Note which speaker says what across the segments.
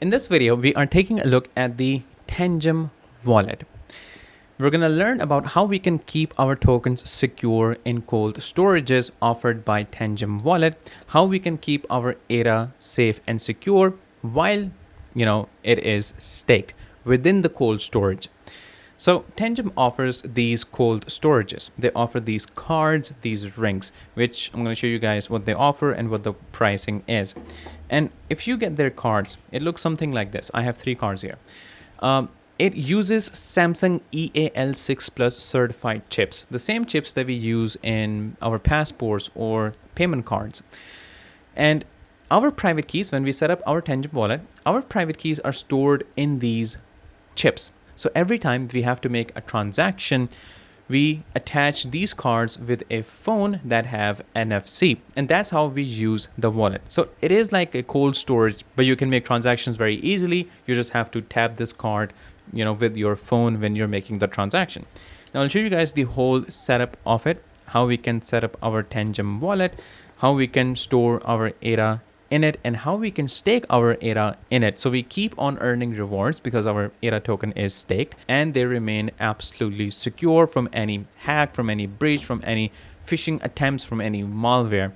Speaker 1: In this video, we are taking a look at the Tangem Wallet. We're going to learn about how we can keep our tokens secure in cold storages offered by Tangem Wallet, how we can keep our ADA safe and secure while, it is staked within the cold storage. So Tangem offers these cold storages. They offer these cards, these rings, which I'm going to show you guys what they offer and what the pricing is. And if you get their cards, it looks something like this. I have 3 cards here. It uses Samsung EAL6 Plus certified chips, the same chips that we use in our passports or payment cards. And our private keys, when we set up our Tangem wallet, our private keys are stored in these chips. So every time we have to make a transaction, we attach these cards with a phone that have NFC, and that's how we use the wallet. So it is like a cold storage, but you can make transactions very easily. You just have to tap this card, with your phone when you're making the transaction. Now I'll show you guys the whole setup of it, how we can set up our Tangem wallet, how we can store our ADA in it, and how we can stake our ADA in it. So we keep on earning rewards because our ADA token is staked, and they remain absolutely secure from any hack, from any breach, from any phishing attempts, from any malware.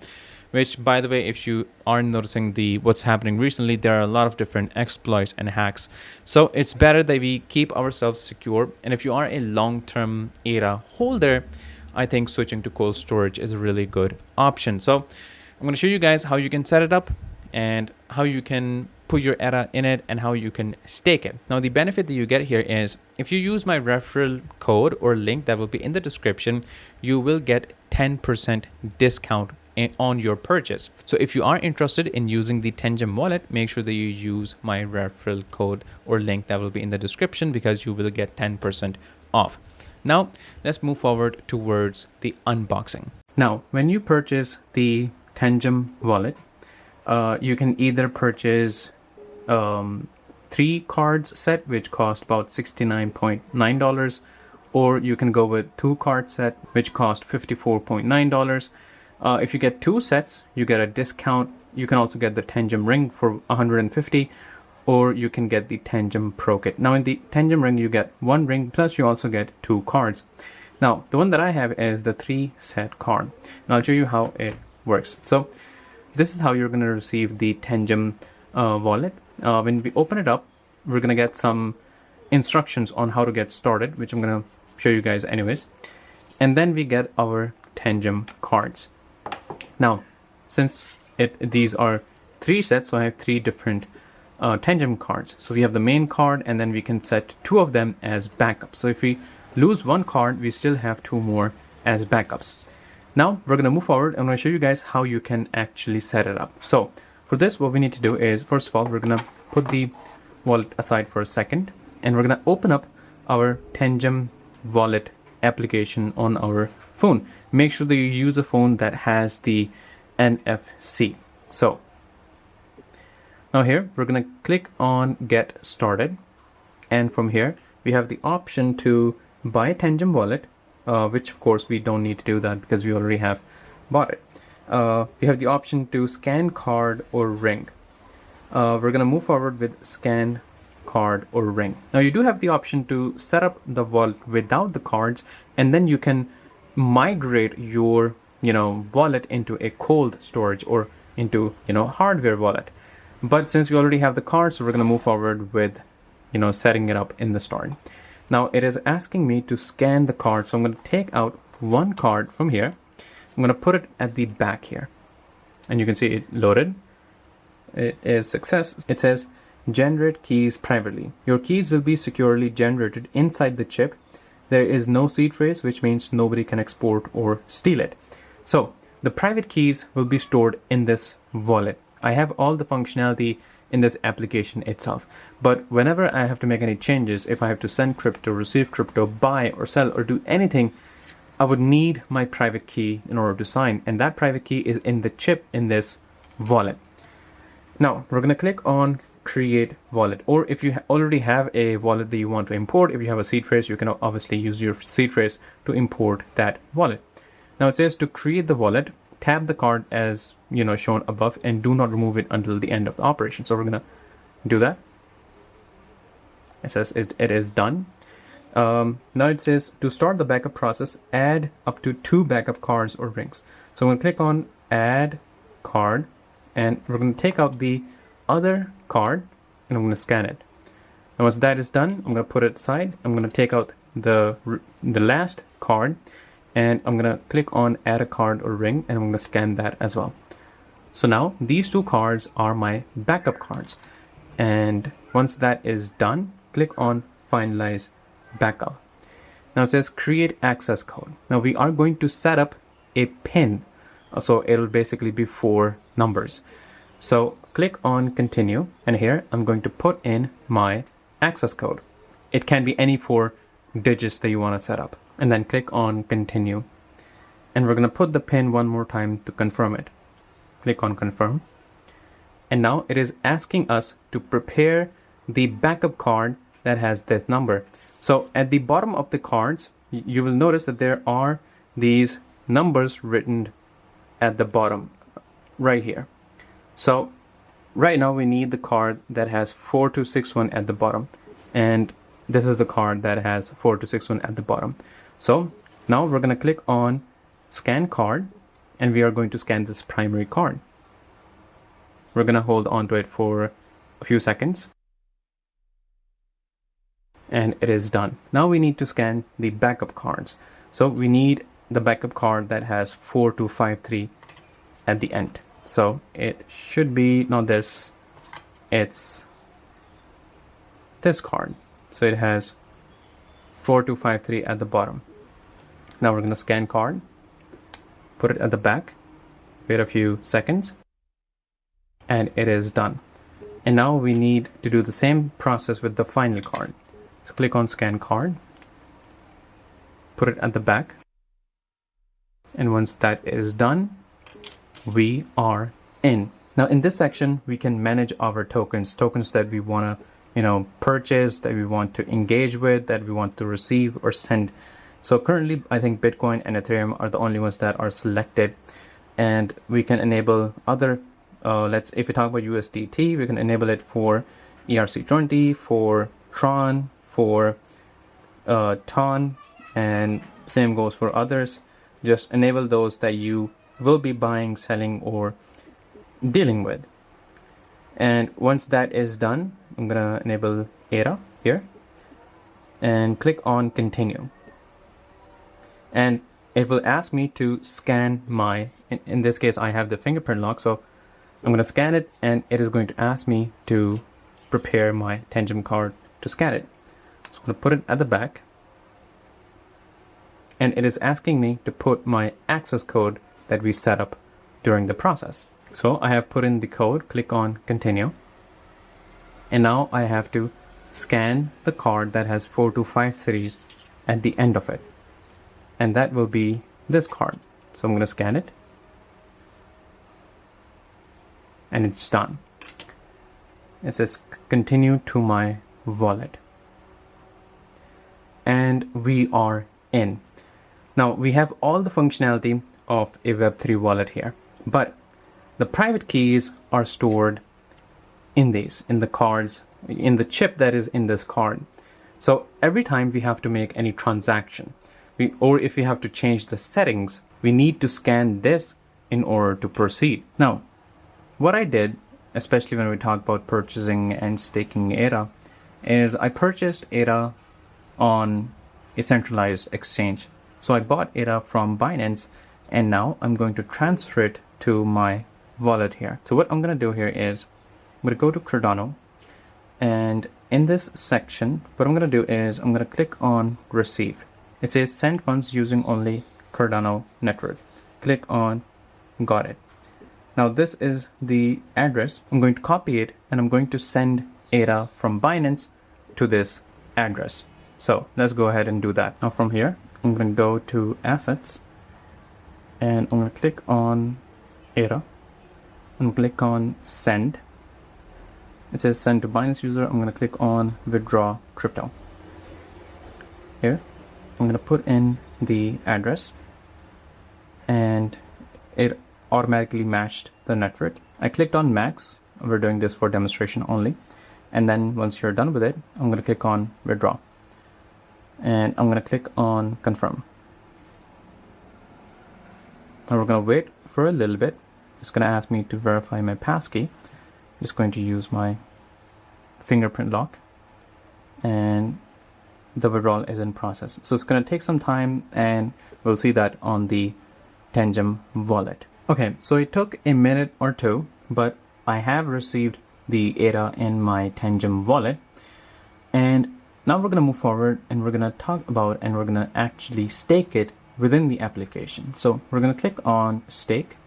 Speaker 1: Which, by the way, if you are noticing what's happening recently, there are a lot of different exploits and hacks. So it's better that we keep ourselves secure. And if you are a long-term ADA holder, I think switching to cold storage is a really good option. So I'm going to show you guys how you can set it up and how you can put your ADA in it and how you can stake it. Now, the benefit that you get here is if you use my referral code or link that will be in the description, you will get 10% discount on your purchase. So if you are interested in using the Tangem wallet, make sure that you use my referral code or link that will be in the description because you will get 10% off. Now, let's move forward towards the unboxing. Now, when you purchase the Tangem wallet, you can either purchase 3 cards set, which cost about $69.9, or you can go with 2 card set, which cost $54.9. If you get 2 sets, you get a discount. You can also get the Tangem ring for $150, or you can get the Tangem Pro Kit. Now in the Tangem ring, you get 1 ring, plus you also get 2 cards. Now, the one that I have is the 3 set card, and I'll show you how it works. So this is how you're going to receive the Tangem wallet. When we open it up, we're going to get some instructions on how to get started, which I'm going to show you guys anyways. And then we get our Tangem cards. Now, since these are 3 sets, so I have 3 different Tangem cards. So we have the main card, and then we can set 2 of them as backups. So if we lose 1 card, we still have 2 more as backups. Now we're going to move forward. I'm going to show you guys how you can actually set it up. So for this, what we need to do is, first of all, we're going to put the wallet aside for a second, and we're going to open up our Tangem wallet application on our phone. Make sure that you use a phone that has the NFC. So now here we're going to click on get started, and from here we have the option to buy a Tangem wallet, which of course we don't need to do that because we already have bought it. We have the option to scan card or ring. We're going to move forward with scan card or ring. Now you do have the option to set up the wallet without the cards, and then you can migrate your wallet into a cold storage or into hardware wallet. But since we already have the cards, so we're going to move forward with setting it up in the start. Now it is asking me to scan the card, so I'm going to take out 1 card from here. I'm going to put it at the back here, and you can see it loaded. It is success. It says generate keys privately. Your keys will be securely generated inside the chip. There is no seed phrase, which means nobody can export or steal it. So the private keys will be stored in this wallet. I have all the functionality in this application itself, but whenever I have to make any changes, if I have to send crypto, receive crypto, buy or sell or do anything, I would need my private key in order to sign, and that private key is in the chip in this wallet. Now we're going to click on create wallet, or if you already have a wallet that you want to import, if you have a seed phrase, you can obviously use your seed phrase to import that wallet. Now it says to create the wallet, tap the card as shown above, and do not remove it until the end of the operation. So we're gonna do that. It says it is done. Now it says to start the backup process, add up to 2 backup cards or rings. So I'm going to click on add card, and we're going to take out the other card and I'm going to scan it. And once that is done, I'm going to put it aside. I'm going to take out the last card, and I'm going to click on add a card or ring, and I'm going to scan that as well. So now these 2 cards are my backup cards. And once that is done, click on finalize backup. Now it says create access code. Now we are going to set up a pin, so it'll basically be 4 numbers. So click on continue, and here I'm going to put in my access code. It can be any 4 digits that you want to set up, and then click on continue, and we're going to put the pin one more time to confirm it. Click on confirm, and now it is asking us to prepare the backup card that has this number. So at the bottom of the cards, you will notice that there are these numbers written at the bottom right here. So right now we need the card that has 4261 at the bottom, and this is the card that has 4261 at the bottom. So now we're going to click on scan card, and we are going to scan this primary card. We're going to hold on to it for a few seconds, and it is done. Now we need to scan the backup cards. So we need the backup card that has 4253 at the end. So it should be not this, it's this card. So it has 4253 at the bottom. Now we're going to scan card, put it at the back, wait a few seconds, and it is done. And now we need to do the same process with the final card. So click on scan card, put it at the back, and once that is done, we are in. Now in this section, we can manage our tokens that we want to purchase, that we want to engage with, that we want to receive or send. So currently I think Bitcoin and Ethereum are the only ones that are selected, and we can enable other if we talk about USDT, we can enable it for ERC20, for Tron, for TON, and same goes for others. Just enable those that you will be buying, selling, or dealing with. And once that is done, I'm gonna enable ADA here and click on continue, and it will ask me to scan my, in this case I have the fingerprint lock, so I'm going to scan it, and it is going to ask me to prepare my Tangem card to scan it. So I'm going to put it at the back, and it is asking me to put my access code that we set up during the process. So I have put in the code, click on continue, and now I have to scan the card that has 4253 at the end of it, and that will be this card. So I'm going to scan it, and it's done. It says continue to my wallet, and we are in. Now we have all the functionality of a Web3 wallet here, but the private keys are stored in the cards, in the chip that is in this card. So every time we have to make any transaction, or if we have to change the settings, we need to scan this in order to proceed. Now what I did, especially when we talk about purchasing and staking ADA, is I purchased ADA on a centralized exchange. So I bought ADA from Binance, and now I'm going to transfer it to my wallet here. So what I'm going to do here is I'm going to go to Cardano, and in this section, what I'm going to do is I'm going to click on receive. It says send funds using only Cardano network. Click on got it. Now this is the address. I'm going to copy it, and I'm going to send ADA from Binance to this address. So let's go ahead and do that. Now from here, I'm going to go to assets, and I'm going to click on ADA and click on send. It says send to Binance user. I'm going to click on withdraw crypto. Here, I'm going to put in the address, and it automatically matched the network. I clicked on max. We're doing this for demonstration only. And then once you're done with it, I'm going to click on withdraw. And I'm going to click on confirm. Now we're going to wait for a little bit. It's going to ask me to verify my passkey. I'm just going to use my fingerprint lock. And the withdrawal is in process. So it's going to take some time, and we'll see that on the Tangem wallet. Okay, so it took a minute or two, but I have received the ADA in my Tangem wallet. And now we're going to move forward, and we're going to talk about, and we're going to actually stake it within the application. So we're going to click on stake,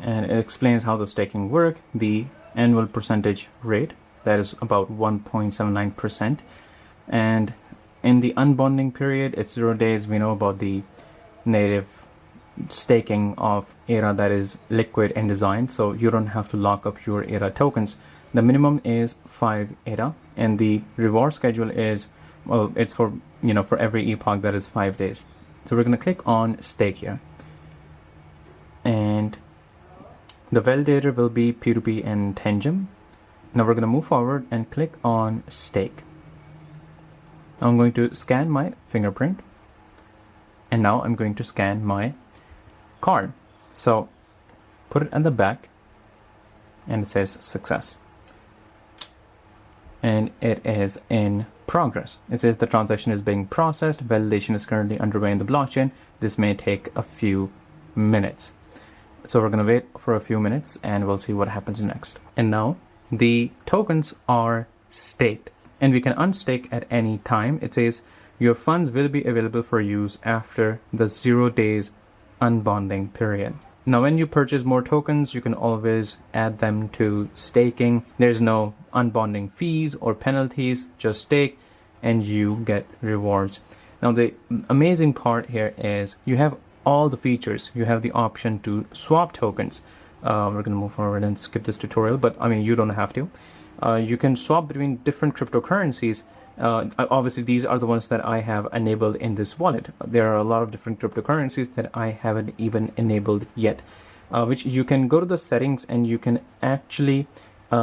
Speaker 1: and it explains how the staking work, the annual percentage rate, that is about 1.79%. And in the unbonding period, it's 0 days. We know about the native staking of ADA that is liquid in design, so you don't have to lock up your ADA tokens. The minimum is 5 ADA, and the reward schedule is, well, it's for, you know, for every epoch, that is 5 days. So we're going to click on stake here, and the validator will be P2P and Tangem. Now we're going to move forward and click on stake. I'm going to scan my fingerprint, and now I'm going to scan my card. So put it at the back, and it says success, and it is in progress. It says the transaction is being processed. Validation is currently underway in the blockchain. This may take a few minutes. So we're going to wait for a few minutes, and we'll see what happens next. And now the tokens are staked, and we can unstake at any time. It says your funds will be available for use after the 0 days unbonding period. Now when you purchase more tokens, you can always add them to staking. There's no unbonding fees or penalties, just stake and you get rewards. Now the amazing part here is you have all the features. You have the option to swap tokens. We're going to move forward and skip this tutorial, but I mean, you don't have to. You can swap between different cryptocurrencies. Obviously, these are the ones that I have enabled in this wallet. There are a lot of different cryptocurrencies that I haven't even enabled yet, which you can go to the settings and you can actually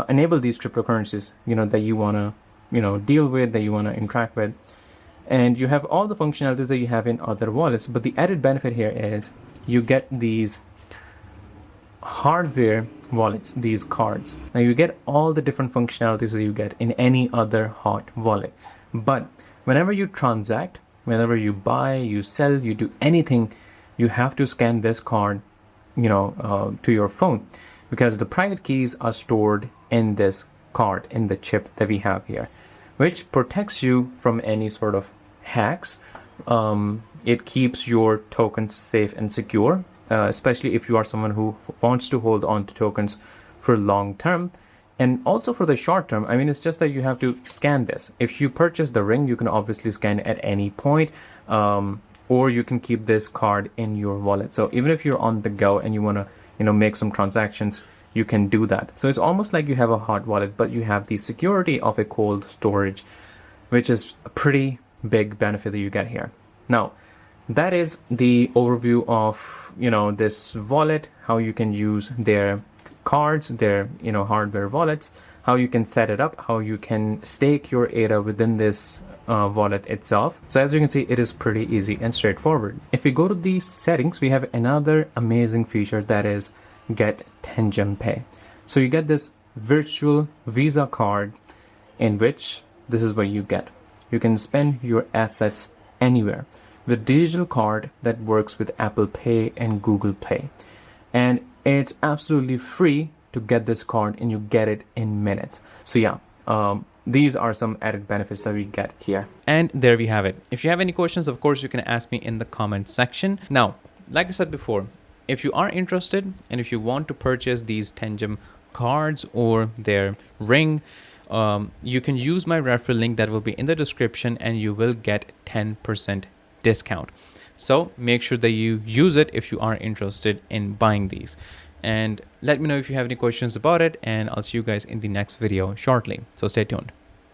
Speaker 1: enable these cryptocurrencies, you know, that you want to, you know, deal with, that you want to interact with. And you have all the functionalities that you have in other wallets. But the added benefit here is you get these hardware wallets, these cards. Now you get all the different functionalities that you get in any other hot wallet, but whenever you transact, whenever you buy, you sell, you do anything, you have to scan this card, you know, to your phone, because the private keys are stored in this card, in the chip that we have here, which protects you from any sort of hacks. It keeps your tokens safe and secure, especially if you are someone who wants to hold on to tokens for long term, and also for the short term. I mean, it's just that you have to scan this. If you purchase the ring, you can obviously scan at any point, or you can keep this card in your wallet. So even if you're on the go and you want to, you know, make some transactions, you can do that. So it's almost like you have a hot wallet, but you have the security of a cold storage, which is a pretty big benefit that you get here. Now, that is the overview of, you know, this wallet, how you can use their cards, their, you know, hardware wallets, how you can set it up, how you can stake your ADA within this wallet itself. So as you can see, it is pretty easy and straightforward. If we go to the settings, we have another amazing feature, that is get Tangem Pay. So you get this virtual Visa card, in which this is what you get. You can spend your assets anywhere with digital card that works with Apple Pay and Google Pay, and it's absolutely free to get this card, and you get it in minutes. So yeah, these are some added benefits that we get here. And there we have it. If you have any questions, of course you can ask me in the comment section. Now, like I said before, if you are interested and if you want to purchase these Tangem cards or their ring, you can use my referral link that will be in the description, and you will get 10% discount. So make sure that you use it if you are interested in buying these, and let me know if you have any questions about it, and I'll see you guys in the next video shortly. So stay tuned.